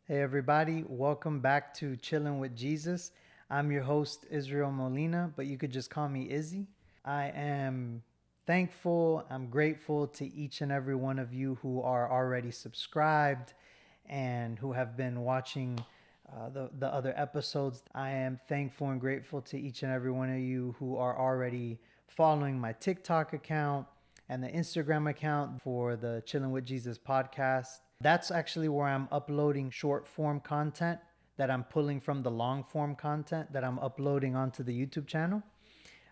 Hey everybody, welcome back to Chillin With Jesus. I'm your host Israel Molina, but you could just call me Izzy. I am thankful, I'm grateful to each and every one of you who are already subscribed and who have been watching the other episodes. I am thankful and grateful to each and every one of you who are already following my TikTok account and the Instagram account for the Chillin' With Jesus podcast. That's actually where I'm uploading short form content that I'm pulling from the long form content that I'm uploading onto the YouTube channel.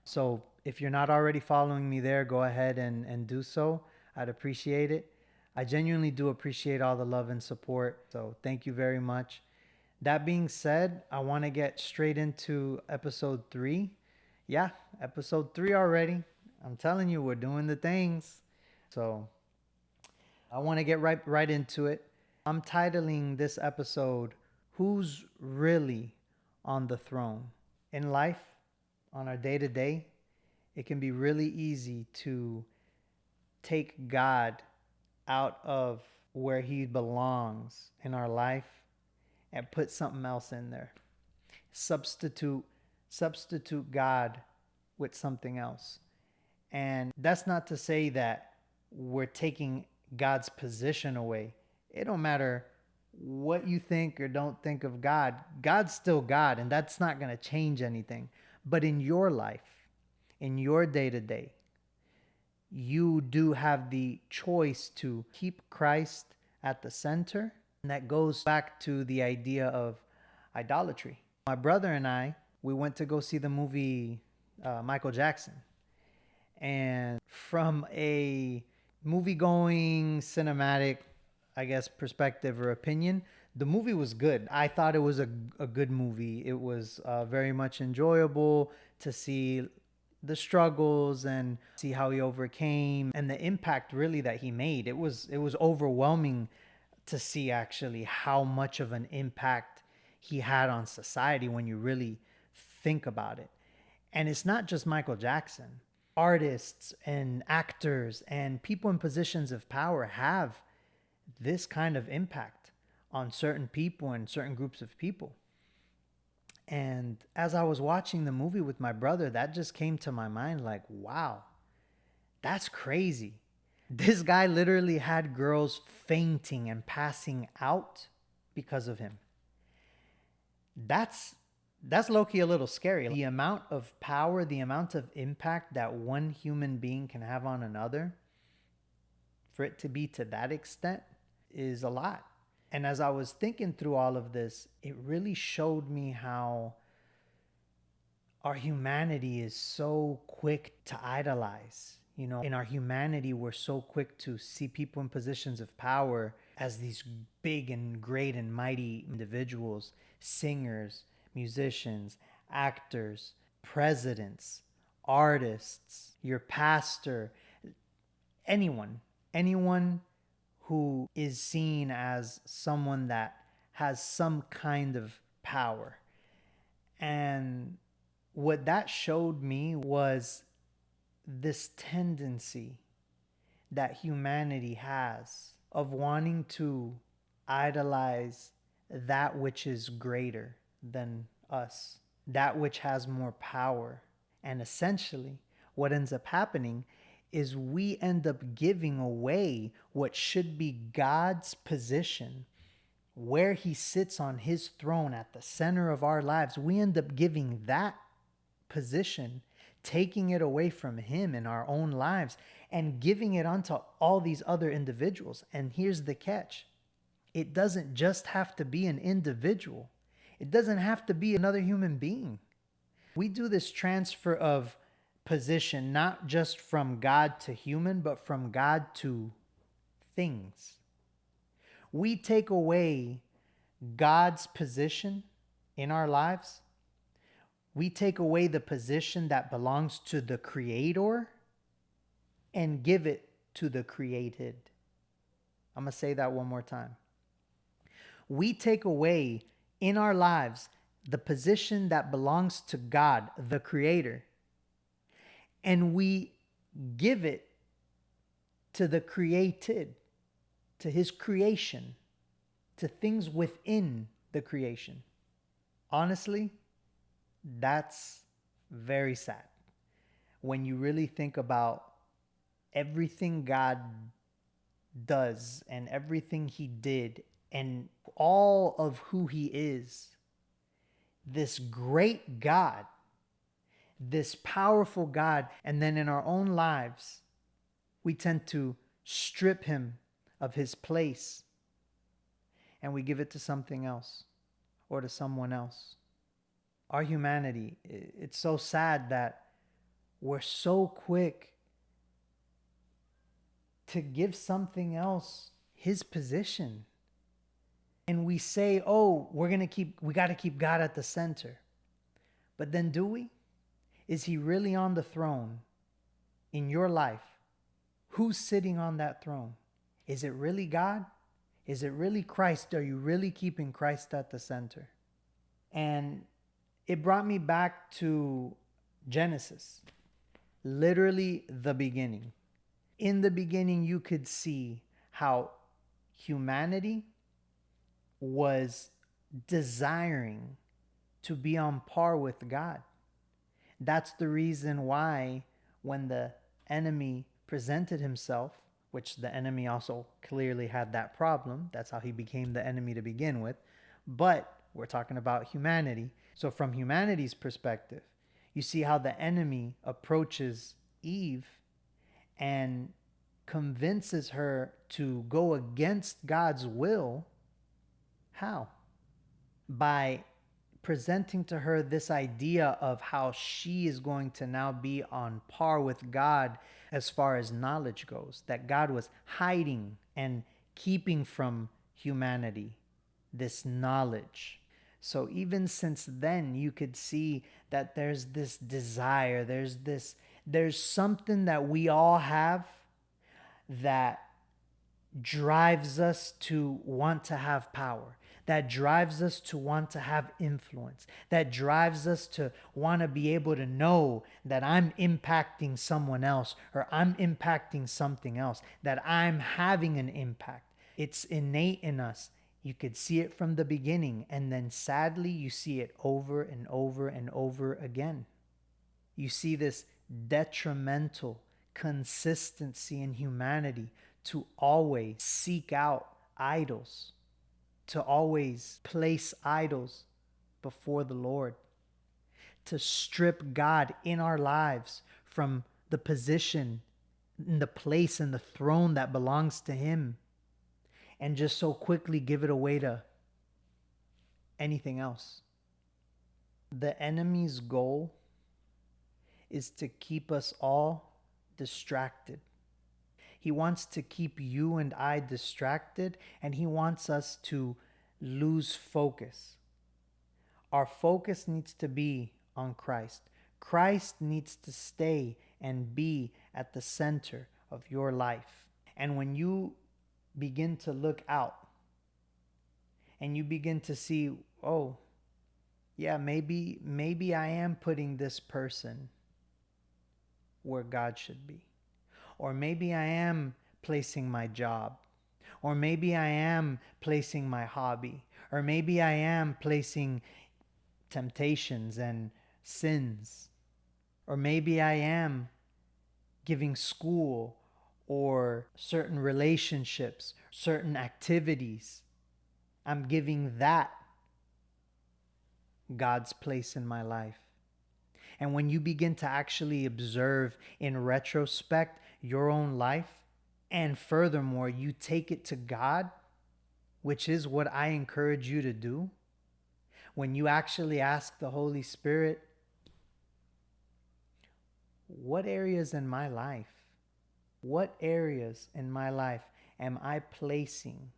So if you're not already following me there, go ahead and do so. I'd appreciate it. I genuinely do appreciate all the love and support. So thank you very much. That being said, I want to get straight into episode 3. Yeah, episode 3 already. I'm telling you, we're doing the things. So I want to get right into it. I'm titling this episode, Who's Really on the Throne? In life, on our day to day, it can be really easy to take God out of where he belongs in our life and put something else in there. Substitute God with something else. And that's not to say that we're taking God's position away. It don't matter what you think or don't think of God. God's still God, and that's not going to change anything. But in your life, in your day to day, you do have the choice to keep Christ at the center. And that goes back to the idea of idolatry. My brother and I, we went to go see the movie Michael Jackson. And from a movie going cinematic, I guess, perspective or opinion, the movie was good. I thought it was a good movie. It was very much enjoyable to see the struggles and see how he overcame and the impact really that he made. It was overwhelming to see actually how much of an impact he had on society when you really think about it. And it's not just Michael Jackson. Artists and actors and people in positions of power have this kind of impact on certain people and certain groups of people. And as I was watching the movie with my brother, that just came to my mind like, wow, that's crazy. This guy literally had girls fainting and passing out because of him. That's low-key a little scary. The amount of power, the amount of impact that one human being can have on another, for it to be to that extent, is a lot. And as I was thinking through all of this, it really showed me how our humanity is so quick to idolize. You know, in our humanity, we're so quick to see people in positions of power as these big and great and mighty individuals, singers, musicians, actors, presidents, artists, your pastor, anyone who is seen as someone that has some kind of power. And what that showed me was this tendency that humanity has of wanting to idolize that which is greater than us, that which has more power. And essentially, what ends up happening is we end up giving away what should be God's position, where he sits on his throne at the center of our lives. We end up giving that position, taking it away from him in our own lives and giving it onto all these other individuals. And here's the catch. It doesn't just have to be an individual. It doesn't have to be another human being. We do this transfer of position not just from God to human, but from God to things. We take away God's position in our lives. We take away the position that belongs to the Creator and give it to the created. I'm going to say that one more time. We take away in our lives the position that belongs to God, the Creator, and we give it to the created, to his creation, to things within the creation. Honestly, that's very sad when you really think about everything God does and everything he did and all of who he is. This great God, this powerful God, and then in our own lives, we tend to strip him of his place and we give it to something else or to someone else. Our humanity, it's so sad that we're so quick to give something else his position. And we say, oh, we got to keep God at the center. But then do we? Is he really on the throne in your life? Who's sitting on that throne? Is it really God? Is it really Christ? Are you really keeping Christ at the center? And it brought me back to Genesis, literally the beginning. In the beginning, you could see how humanity was desiring to be on par with God. That's the reason why when the enemy presented himself, which the enemy also clearly had that problem, that's how he became the enemy to begin with, but we're talking about humanity. So from humanity's perspective, you see how the enemy approaches Eve and convinces her to go against God's will. How? By presenting to her this idea of how she is going to now be on par with God as far as knowledge goes, that God was hiding and keeping from humanity this knowledge. So even since then, you could see that there's this desire, there's something that we all have that drives us to want to have power, that drives us to want to have influence, that drives us to want to be able to know that I'm impacting someone else or I'm impacting something else, that I'm having an impact. It's innate in us. You could see it from the beginning, and then sadly, you see it over and over and over again. You see this detrimental consistency in humanity to always seek out idols, to always place idols before the Lord, to strip God in our lives from the position, the place, and the throne that belongs to him, and just so quickly give it away to anything else. The enemy's goal is to keep us all distracted. He wants to keep you and I distracted, and he wants us to lose focus. Our focus needs to be on Christ. Christ needs to stay and be at the center of your life. And when you begin to look out and you begin to see, oh, yeah, maybe I am putting this person where God should be. Or maybe I am placing my job. Or maybe I am placing my hobby. Or maybe I am placing temptations and sins. Or maybe I am giving school or certain relationships, certain activities. I'm giving that God's place in my life. And when you begin to actually observe in retrospect your own life, and furthermore, you take it to God, which is what I encourage you to do, when you actually ask the Holy Spirit, what areas in my life am I placing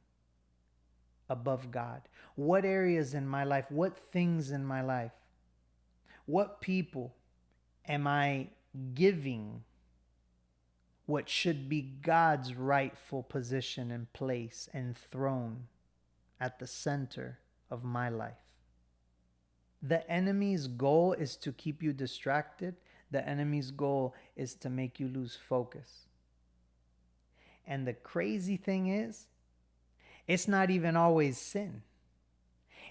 above God? What areas in my life, what things in my life, what people am I giving what should be God's rightful position and place and throne at the center of my life? The enemy's goal is to keep you distracted. The enemy's goal is to make you lose focus. And the crazy thing is It's not even always sin.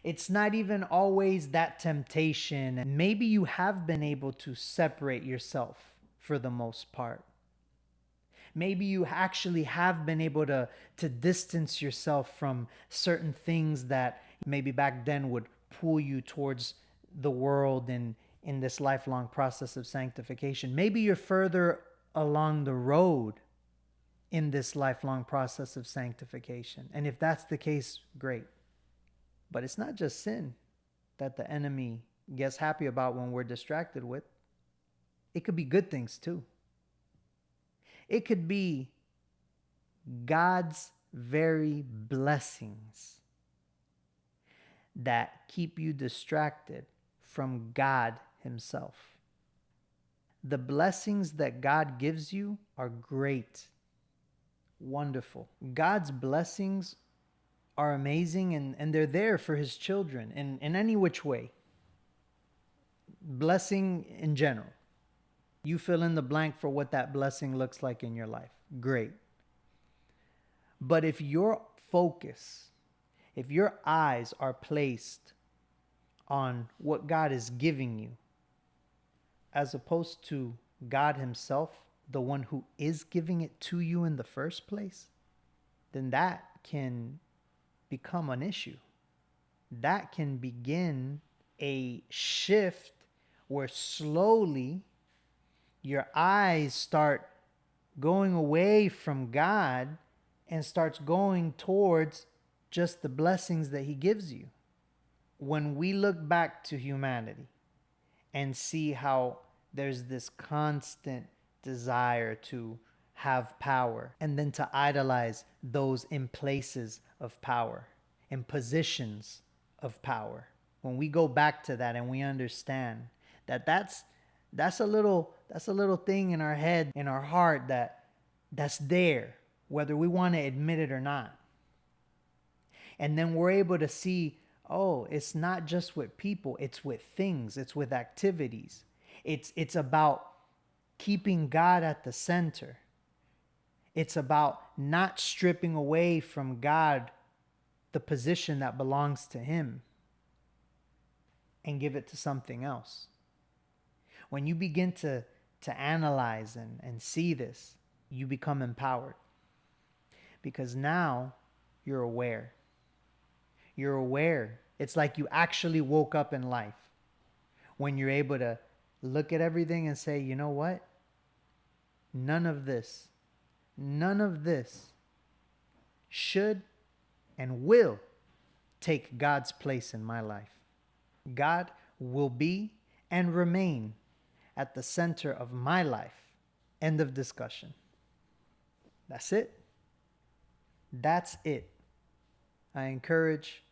It's not even always that temptation. Maybe you have been able to separate yourself for the most part. Maybe you actually have been able to distance yourself from certain things that maybe back then would pull you towards the world and in this lifelong process of sanctification. Maybe you're further along the road in this lifelong process of sanctification. And if that's the case, great. But it's not just sin that the enemy gets happy about when we're distracted with. It could be good things too. It could be God's very blessings that keep you distracted from God Himself. The blessings that God gives you are great, wonderful. God's blessings are amazing, and they're there for His children in any which way. Blessing in general. You fill in the blank for what that blessing looks like in your life. Great. But if your focus, if your eyes are placed on what God is giving you, as opposed to God Himself, the one who is giving it to you in the first place, then that can become an issue. That can begin a shift where slowly your eyes start going away from God and starts going towards just the blessings that He gives you. When we look back to humanity and see how there's this constant desire to have power and then to idolize those in places of power, in positions of power. When we go back to that and we understand that that's a little thing in our head, in our heart that's there, whether we want to admit it or not. And then we're able to see, oh, it's not just with people, it's with things, it's with activities. It's about keeping God at the center. It's about not stripping away from God the position that belongs to Him and give it to something else. When you begin to analyze and see this, you become empowered. Because now you're aware. You're aware. It's like you actually woke up in life when you're able to look at everything and say, you know what? None of this should and will take God's place in my life. God will be and remain at the center of my life. End of discussion. That's it. That's it. I encourage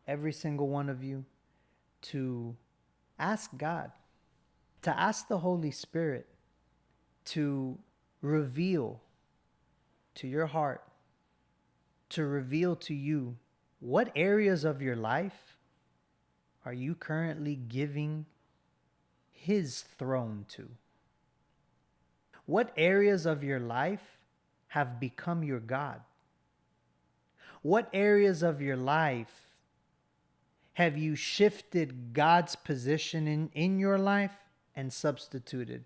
every single one of you to ask God, to ask the Holy Spirit to reveal to your heart, to reveal to you what areas of your life are you currently giving His throne to? What areas of your life have become your God? What areas of your life have you shifted God's position in your life and substituted?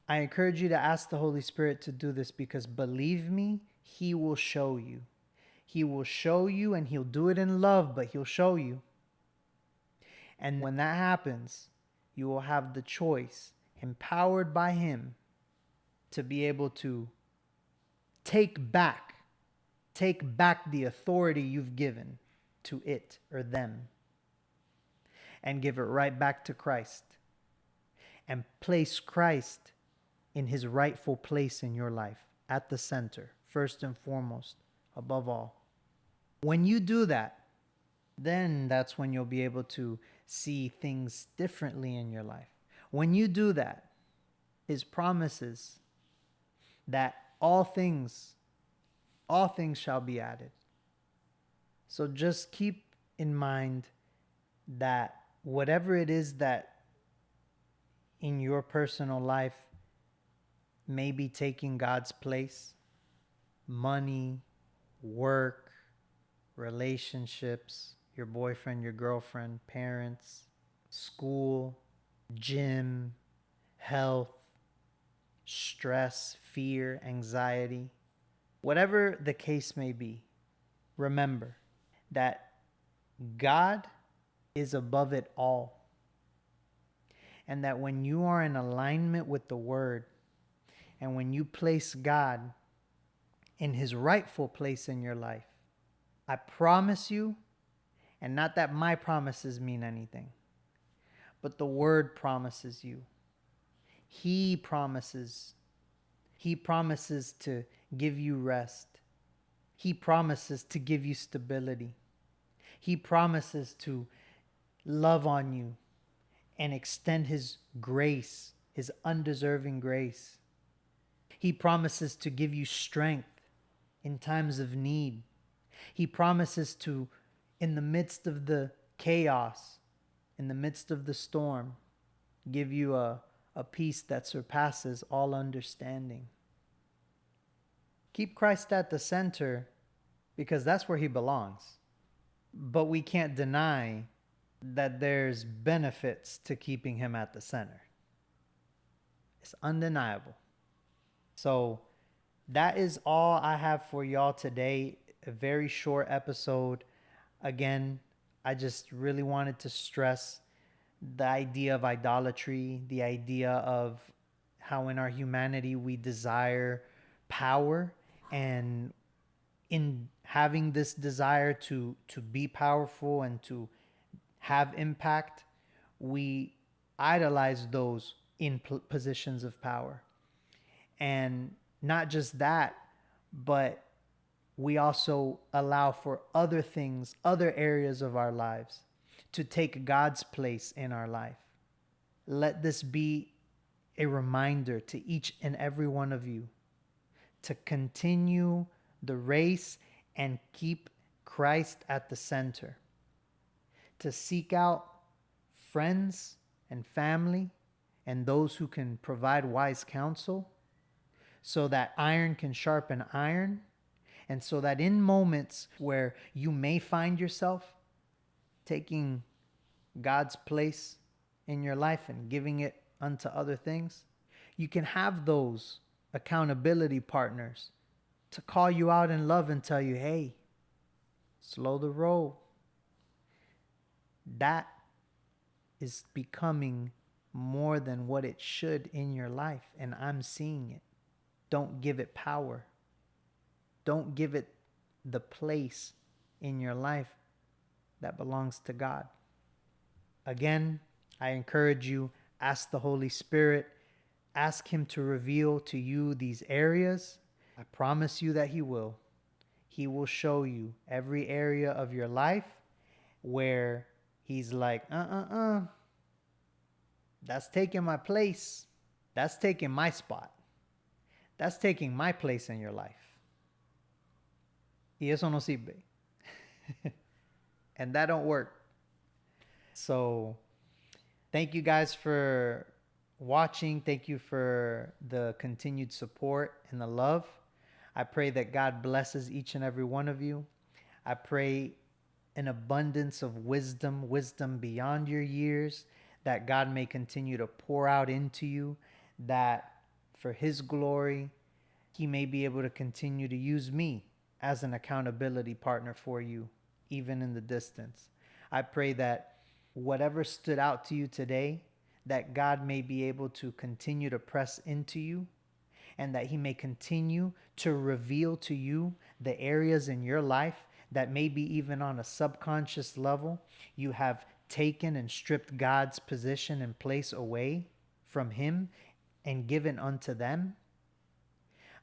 I encourage you to ask the Holy Spirit to do this, because believe me, He will show you. He will show you, and He'll do it in love, but He'll show you. And when that happens, you will have the choice, empowered by Him, to be able to take back the authority you've given to it or them and give it right back to Christ and place Christ in His rightful place in your life, at the center, first and foremost, above all. When you do that, then that's when you'll be able to see things differently in your life. When you do that, His promises that all things shall be added. So just keep in mind that whatever it is that in your personal life may be taking God's place, money, work, relationships, your boyfriend, your girlfriend, parents, school, gym, health, stress, fear, anxiety, whatever the case may be, remember that God is above it all. And that when you are in alignment with the Word, and when you place God in his rightful place in your life, I promise you, and not that my promises mean anything, but the Word promises you. He promises to give you rest. He promises to give you stability. He promises to love on you and extend his grace, his undeserving grace. He promises to give you strength in times of need. He promises to, in the midst of the chaos, in the midst of the storm, give you a peace that surpasses all understanding. Keep Christ at the center because that's where he belongs. But we can't deny that there's benefits to keeping him at the center. It's undeniable. So that is all I have for y'all today. A very short episode. Again, I just really wanted to stress the idea of idolatry, the idea of how in our humanity we desire power, and in having this desire to be powerful and to have impact, we idolize those in positions of power. And not just that, but we also allow for other things, other areas of our lives to take God's place in our life. Let this be a reminder to each and every one of you to continue the race and keep Christ at the center. To seek out friends and family and those who can provide wise counsel so that iron can sharpen iron, and so that in moments where you may find yourself taking God's place in your life and giving it unto other things, you can have those accountability partners to call you out in love and tell you, hey, slow the roll. That is becoming more than what it should in your life, and I'm seeing it. Don't give it power. Don't give it the place in your life that belongs to God. Again, I encourage you, ask the Holy Spirit, ask him to reveal to you these areas. I promise you that he will. He will show you every area of your life where he's like, that's taking my place. That's taking my spot. That's taking my place in your life. Y eso no sirve. And that don't work. So thank you guys for watching. Thank you for the continued support and the love. I pray that God blesses each and every one of you. I pray an abundance of wisdom beyond your years, that God may continue to pour out into you, that for his glory, he may be able to continue to use me as an accountability partner for you, even in the distance. I pray that whatever stood out to you today, that God may be able to continue to press into you, and that he may continue to reveal to you the areas in your life that maybe even on a subconscious level, you have taken and stripped God's position and place away from him and given unto them.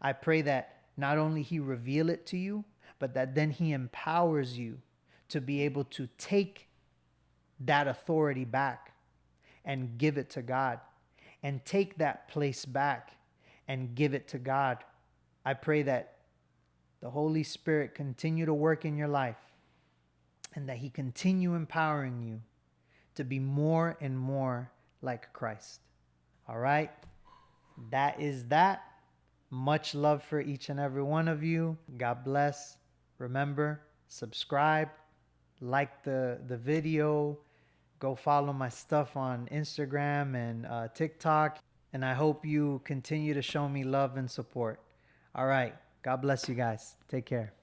I pray that not only he reveal it to you, but that then he empowers you to be able to take that authority back and give it to God, and take that place back and give it to God. I pray that the Holy Spirit continue to work in your life, and that he continue empowering you to be more and more like Christ. All right. That is that. Much love for each and every one of you. God bless. Remember, subscribe, like the video, go follow my stuff on Instagram and TikTok. And I hope you continue to show me love and support. All right. God bless you guys. Take care.